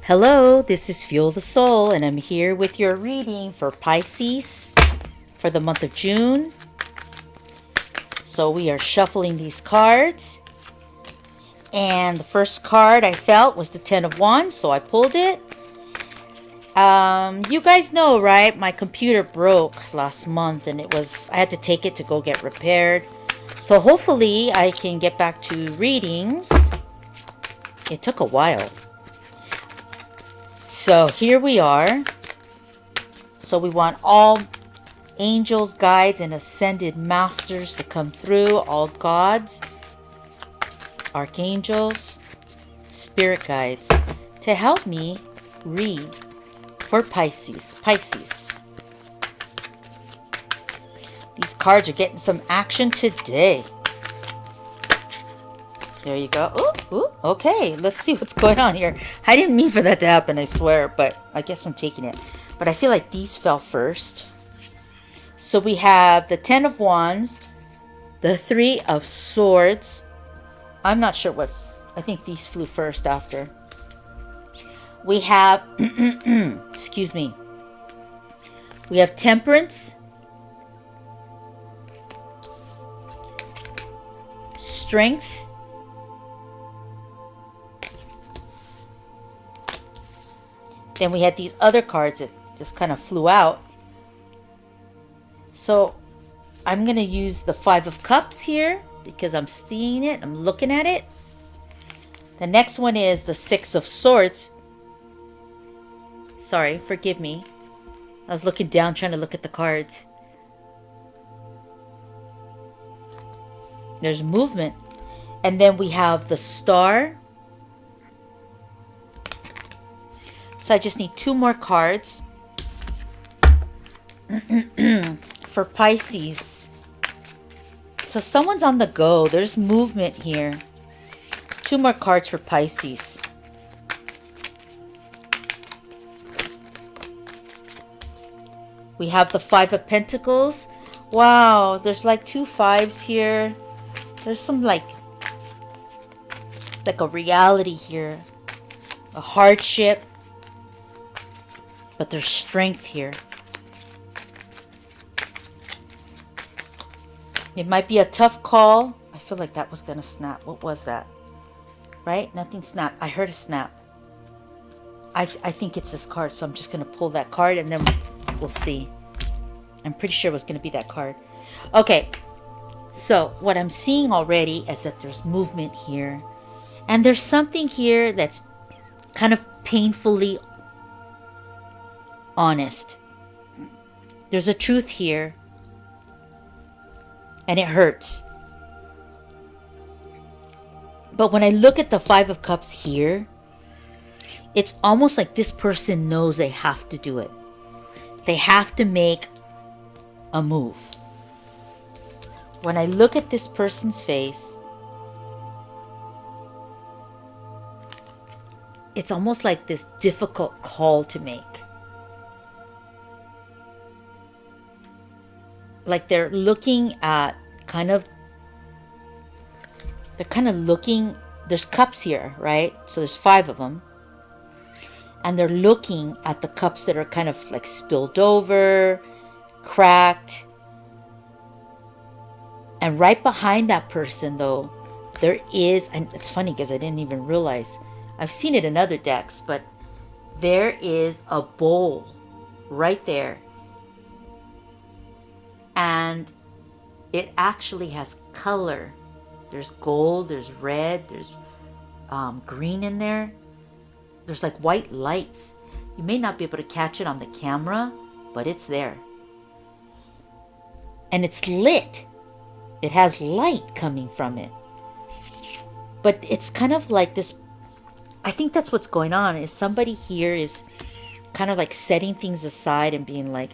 Hello, this is Fuel the Soul, and I'm here with your reading for Pisces for the month of June. So we are shuffling these cards, and the first card I felt was the Ten of Wands, so I pulled it. You guys know, right? My computer broke last month, and I had to take it to go get repaired. So hopefully I can get back to readings. It took a while. So here we are. So we want all angels, guides, and ascended masters to come through. All gods, archangels, spirit guides to help me read for Pisces. These cards are getting some action today. There you go. Ooh, okay, let's see what's going on here. I didn't mean for that to happen, I swear, but I guess I'm taking it. But I feel like these fell first. So we have the Ten of Wands, the Three of Swords. I'm not sure what, I think these flew first after. We have, excuse me, we have Temperance, Strength, then we had these other cards that just kind of flew out. So I'm going to use the Five of Cups here because I'm seeing it. I'm looking at it. The next one is the Six of Swords. Sorry, forgive me. I was looking down trying to look at the cards. There's movement. And then we have the Star. So I just need two more cards for Pisces. So someone's on the go. There's movement here. Two more cards for Pisces. We have the Five of Pentacles. Wow, there's like two fives here. There's some like a reality here. A hardship. But there's strength here. It might be a tough call. I feel like that was going to snap. What was that? Right? Nothing snapped. I heard a snap. I think it's this card. So I'm just going to pull that card and then we'll see. I'm pretty sure it was going to be that card. Okay. So what I'm seeing already is that there's movement here. And there's something here that's kind of painfully honest. There's a truth here. And it hurts. But when I look at the Five of Cups here, it's almost like this person knows they have to do it. They have to make a move. When I look at this person's face, it's almost like this difficult call to make. Like they're looking at they're kind of looking, there's cups here, right? So there's five of them. And they're looking at the cups that are kind of like spilled over, cracked. And right behind that person though, there is, and it's funny because I didn't even realize, I've seen it in other decks, but there is a bowl right there. And it actually has color. There's gold, there's red, there's green in there. There's like white lights. You may not be able to catch it on the camera, but it's there. And it's lit. It has light coming from it. But it's kind of like this, I think that's what's going on, is somebody here is kind of like setting things aside and being like,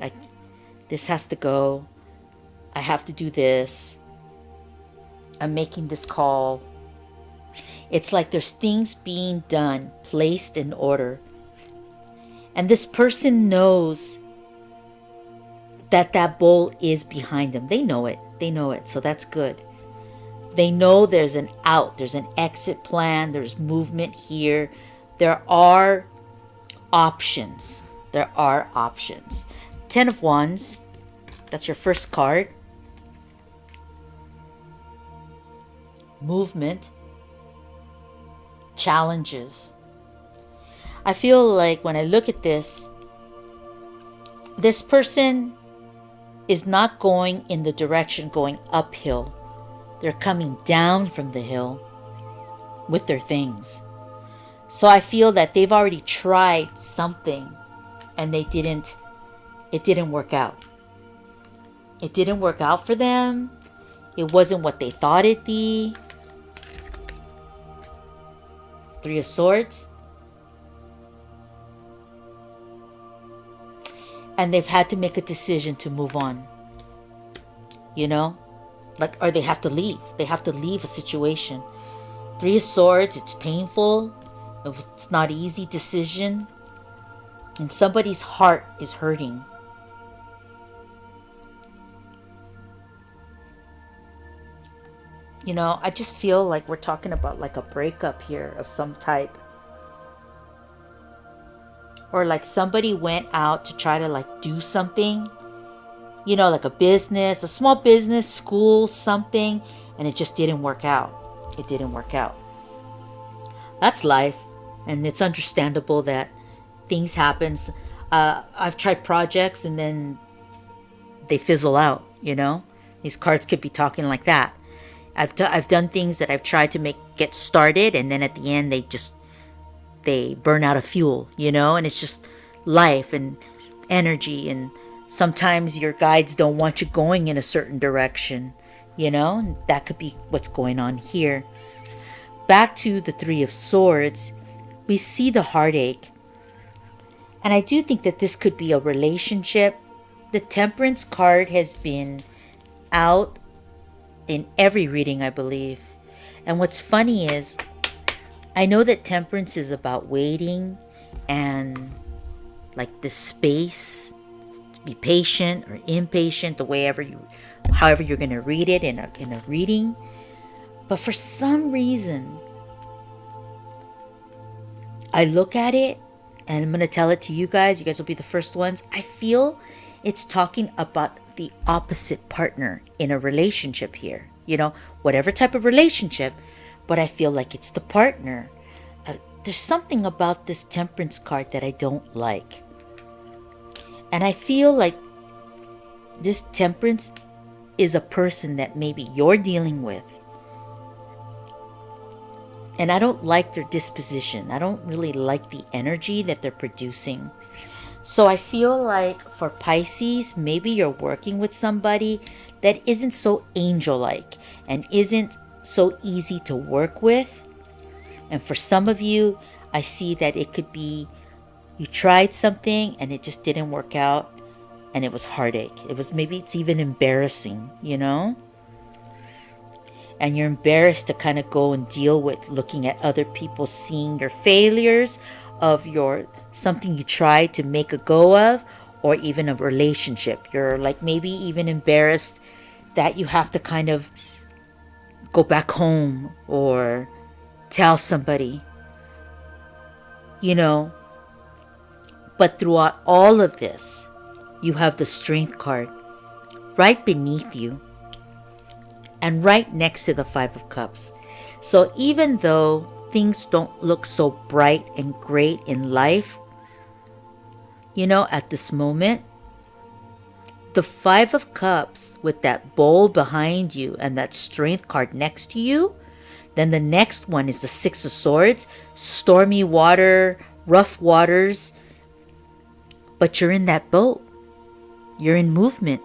this has to go. I have to do this. I'm making this call. It's like there's things being done, placed in order. And this person knows that that bowl is behind them. They know it. They know it. So that's good. They know there's an out. There's an exit plan. There's movement here. There are options. There are options. 10 of Wands, that's your first card. Movement, challenges. I feel like when I look at this person is not going in the direction going uphill. They're coming down from the hill with their things. So I feel that they've already tried something and it didn't work out. It didn't work out for them. It wasn't what they thought it'd be. 3 of Swords. And they've had to make a decision to move on. You know? Like, or they have to leave. They have to leave a situation. 3 of Swords, it's painful. It's not an easy decision. And somebody's heart is hurting. You know, I just feel like we're talking about like a breakup here of some type. Or like somebody went out to try to like do something. You know, like a business, a small business, school, something. And it just didn't work out. It didn't work out. That's life. And it's understandable that things happen. I've tried projects and then they fizzle out, you know. These cards could be talking like that. I've done things that I've tried to get started, and then at the end they burn out of fuel, you know. And it's just life and energy, and sometimes your guides don't want you going in a certain direction, you know. And that could be what's going on here. Back to the 3 of Swords, we see the heartache. And I do think that this could be a relationship. The Temperance card has been out in every reading, I believe. And what's funny is, I know that Temperance is about waiting and like the space, to be patient or impatient, however you're going to read it in a reading. But for some reason, I look at it, and I'm going to tell it to you guys. You guys will be the first ones. I feel it's talking about the opposite partner in a relationship here. You know, whatever type of relationship, but I feel like it's the partner. There's something about this Temperance card that I don't like. And I feel like this Temperance is a person that maybe you're dealing with. And I don't like their disposition. I don't really like the energy that they're producing. So I feel like for Pisces, maybe you're working with somebody that isn't so angel-like and isn't so easy to work with. And for some of you, I see that it could be you tried something and it just didn't work out, and it was heartache. Maybe it's even embarrassing, you know? And you're embarrassed to kind of go and deal with looking at other people, seeing your failures of something you tried to make a go of, or even a relationship. You're like maybe even embarrassed that you have to kind of go back home or tell somebody, you know. But throughout all of this, you have the Strength card right beneath you and right next to the 5 of Cups. So even though things don't look so bright and great in life, you know, at this moment, the 5 of Cups with that bowl behind you and that Strength card next to you, then the next one is the 6 of Swords, stormy water, rough waters, but you're in that boat. You're in movement.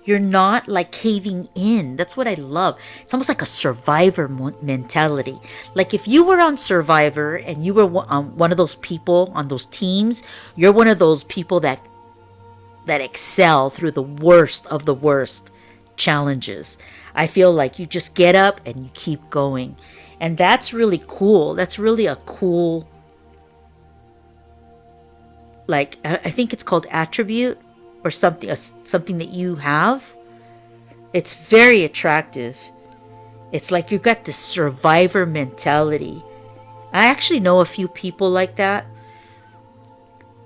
You're not like caving in. That's what I love. It's almost like a Survivor mentality. Like if you were on Survivor and you were one of those people on those teams, you're one of those people that excel through the worst of the worst challenges. I feel like you just get up and you keep going. And that's really cool. That's really a cool, like, I think it's called attribute or something that you have. It's very attractive. It's like you've got this survivor mentality. I actually know a few people like that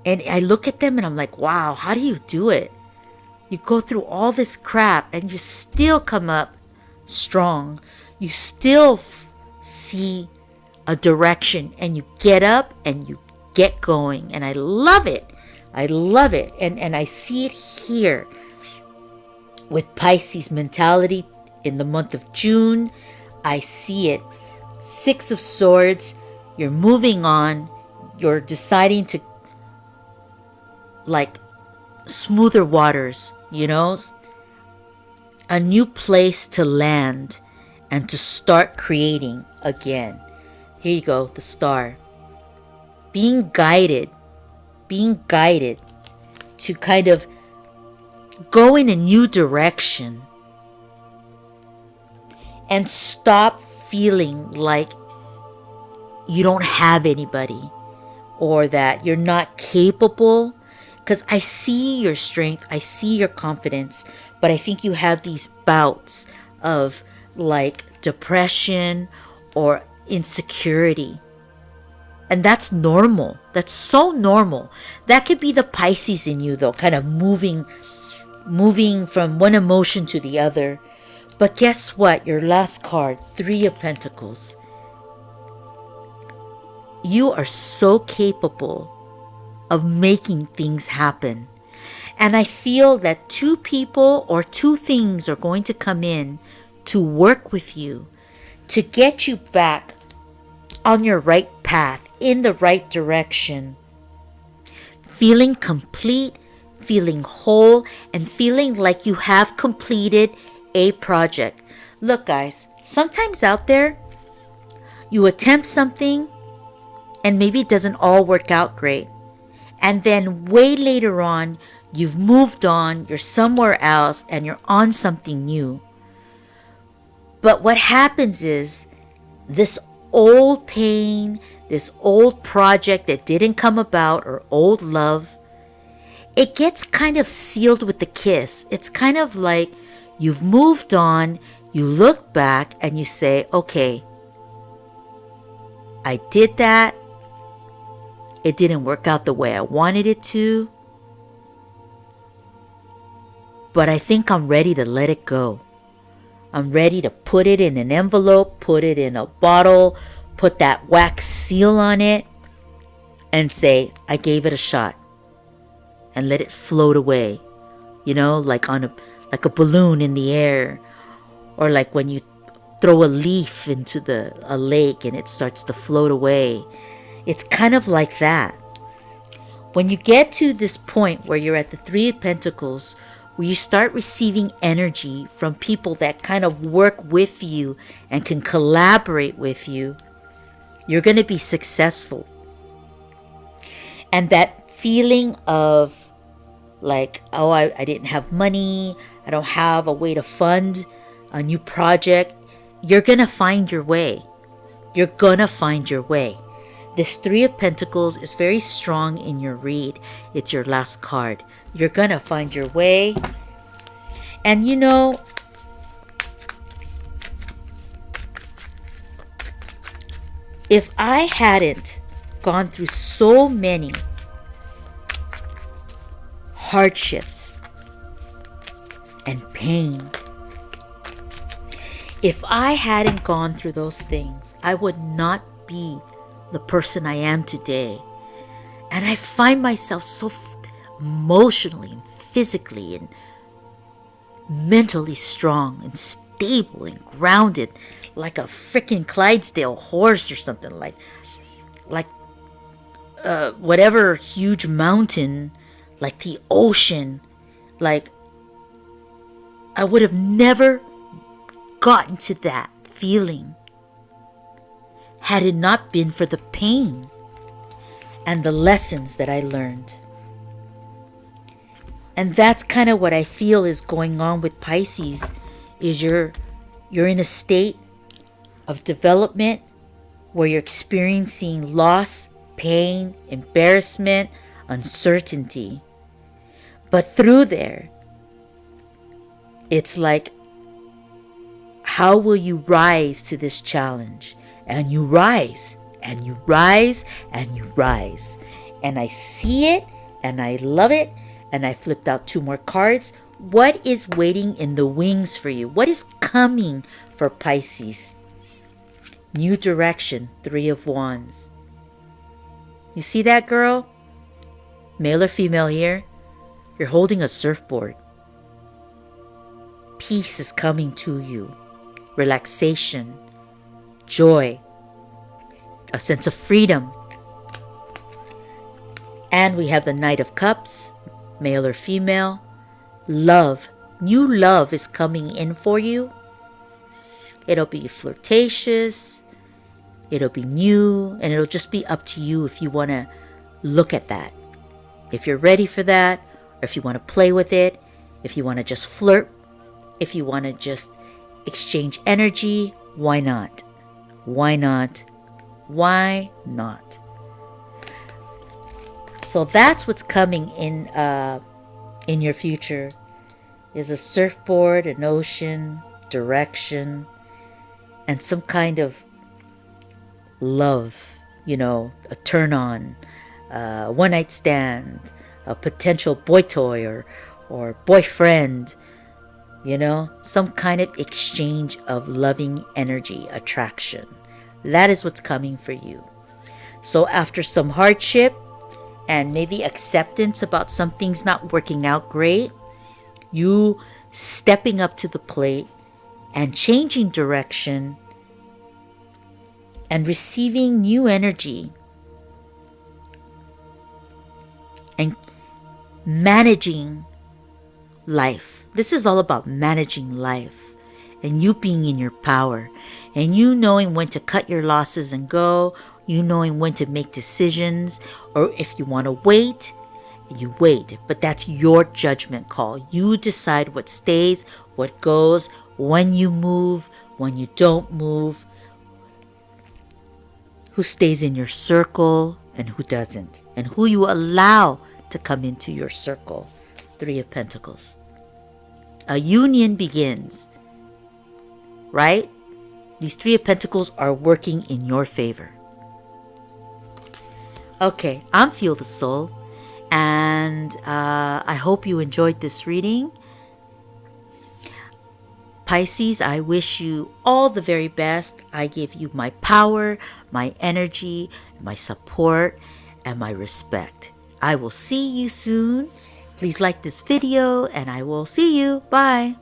And I look at them and I'm like, wow, how do you do it? You go through all this crap and you still come up strong. You still see a direction and you get up and you get going. And I love it. I love it. And I see it here with Pisces mentality in the month of June. I see it. 6 of Swords. You're moving on. You're deciding to like smoother waters, you know, a new place to land and to start creating again. Here you go, the Star. Being guided to kind of go in a new direction and stop feeling like you don't have anybody or that you're not capable. Because I see your strength, I see your confidence, but I think you have these bouts of like depression or insecurity. And that's normal. That's so normal. That could be the Pisces in you though, kind of moving from one emotion to the other. But guess what? Your last card, 3 of Pentacles. You are so capable of making things happen. And I feel that 2 people or 2 things are going to come in to work with you, to get you back on your right path, in the right direction. Feeling complete, feeling whole, and feeling like you have completed a project. Look guys, sometimes out there, you attempt something and maybe it doesn't all work out great. And then way later on, you've moved on, you're somewhere else, and you're on something new. But what happens is this old pain, this old project that didn't come about, or old love, it gets kind of sealed with the kiss. It's kind of like you've moved on, you look back and you say, okay, I did that. It didn't work out the way I wanted it to. But I think I'm ready to let it go. I'm ready to put it in an envelope, put it in a bottle, put that wax seal on it, and say, I gave it a shot. And let it float away. You know, like a balloon in the air. Or like when you throw a leaf into a lake and it starts to float away. It's kind of like that. When you get to this point where you're at the 3 of Pentacles, where you start receiving energy from people that kind of work with you and can collaborate with you, you're going to be successful. And that feeling of like, oh, I didn't have money, I don't have a way to fund a new project, you're going to find your way. You're going to find your way. This 3 of Pentacles is very strong in your read. It's your last card. You're going to find your way. And you know, if I hadn't gone through so many hardships and pain, if I hadn't gone through those things, I would not be the person I am today. And I find myself so emotionally and physically and mentally strong and stable and grounded, like a freaking Clydesdale horse or something, like whatever huge mountain, like the ocean. Like I would have never gotten to that feeling had it not been for the pain and the lessons that I learned. And that's kind of what I feel is going on with Pisces, is you're in a state of development where you're experiencing loss, pain, embarrassment, uncertainty. But through there, it's like, how will you rise to this challenge? And you rise, and you rise, and you rise. And I see it, and I love it. And I flipped out 2 more cards. What is waiting in the wings for you? What is coming for Pisces? New direction, 3 of Wands. You see that, girl? Male or female here? You're holding a surfboard. Peace is coming to you. Relaxation, joy, a sense of freedom. And we have the Knight of Cups, male or female. Love, new love is coming in for you. It'll be flirtatious, it'll be new, and it'll just be up to you if you want to look at that. If you're ready for that, or if you want to play with it, if you want to just flirt, if you want to just exchange energy, why not? Why not? Why not? So that's what's coming in your future, is a surfboard, an ocean, direction, and some kind of love, a turn on, one night stand, a potential boy toy or boyfriend, some kind of exchange of loving energy, attraction. That is what's coming for you. So after some hardship and maybe acceptance about some things not working out great, you stepping up to the plate and changing direction and receiving new energy and managing life. This is all about managing life and you being in your power and you knowing when to cut your losses and go, you knowing when to make decisions, or if you want to wait, you wait. But that's your judgment call. You decide what stays, what goes, when you move, when you don't move, who stays in your circle and who doesn't, and who you allow to come into your circle. 3 of Pentacles. A union begins, right? These 3 of Pentacles are working in your favor. Okay, I'm Feel the Soul, and I hope you enjoyed this reading. Pisces, I wish you all the very best. I give you my power, my energy, my support, and my respect. I will see you soon. Please like this video, and I will see you. Bye.